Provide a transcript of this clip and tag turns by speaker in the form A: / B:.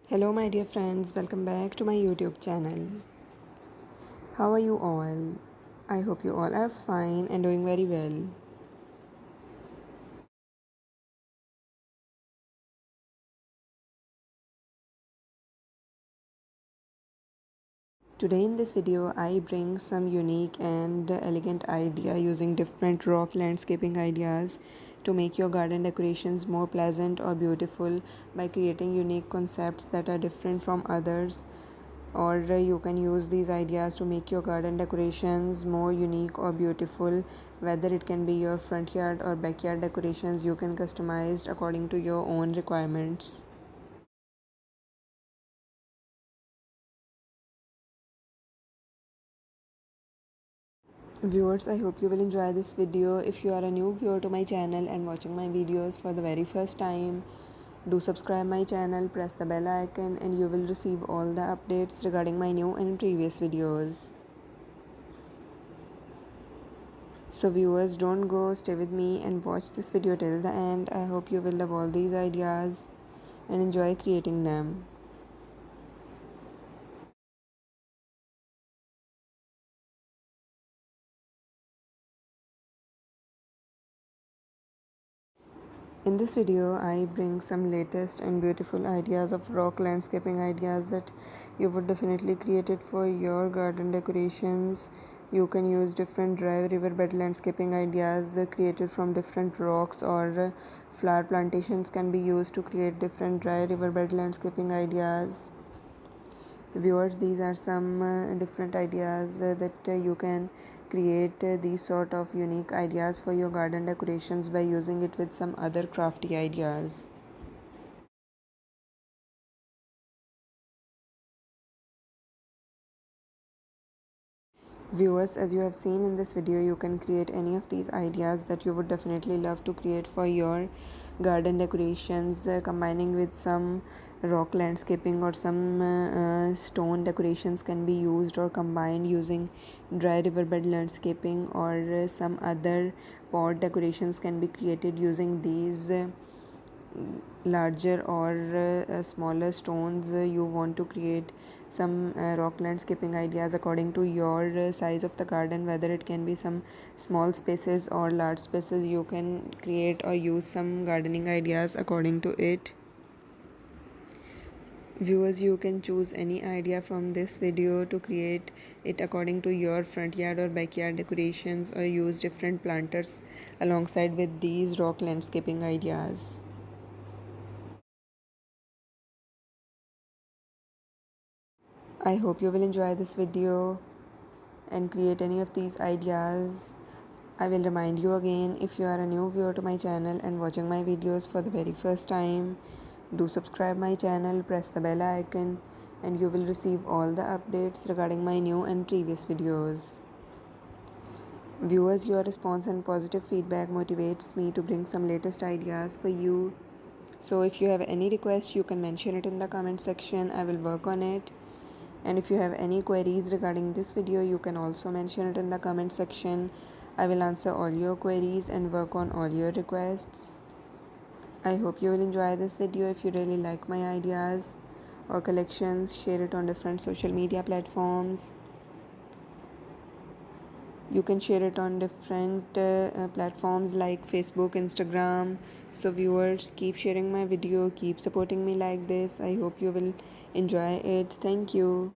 A: Hello, my dear friends, welcome back to my YouTube channel. How are you all? I hope you all are fine and doing very well. Today, in this video, I bring some unique and elegant idea using different rock landscaping ideas to make your garden decorations more pleasant or beautiful by creating unique concepts that are different from others. Or you can use these ideas to make your garden decorations more unique or beautiful. Whether it can be your front yard or backyard decorations, you can customize according to your own requirements. Viewers, I hope you will enjoy this video. If you are a new viewer to my channel and watching my videos for the very first time, do subscribe my channel, press the bell icon, and you will receive all the updates regarding my new and previous videos. So viewers, don't go, stay with me and watch this video till the end. I hope you will love all these ideas and enjoy creating them. In this video, I bring some latest and beautiful ideas of rock landscaping ideas that you would definitely create it for your garden decorations. You can use different dry riverbed landscaping ideas created from different rocks, or flower plantations can be used to create different dry riverbed landscaping ideas. Viewers, these are some different ideas that you can create these sort of unique ideas for your garden decorations by using it with some other crafty ideas. Viewers, as you have seen in this video, you can create any of these ideas that you would definitely love to create for your garden decorations, combining with some rock landscaping or some stone decorations can be used or combined using dry riverbed landscaping, or some other pot decorations can be created using these larger or smaller stones. You want to create some rock landscaping ideas according to your size of the garden, whether it can be some small spaces or large spaces. You can create or use some gardening ideas according to it. Viewers, you can choose any idea from this video to create it according to your front yard or backyard decorations, or use different planters alongside with these rock landscaping ideas. I hope you will enjoy this video and create any of these ideas. I will remind you again, if you are a new viewer to my channel and watching my videos for the very first time, do subscribe my channel, press the bell icon, and you will receive all the updates regarding my new and previous videos. Viewers, your response and positive feedback motivates me to bring some latest ideas for you. So if you have any request, you can mention it in the comment section. I will work on it. And if you have any queries regarding this video, you can also mention it in the comment section. I will answer all your queries and work on all your requests. I hope you will enjoy this video. If you really like my ideas or collections, share it on different social media platforms. You can share it on different platforms like Facebook, Instagram. So viewers, keep sharing my video, keep supporting me like this. I hope you will enjoy it. Thank you.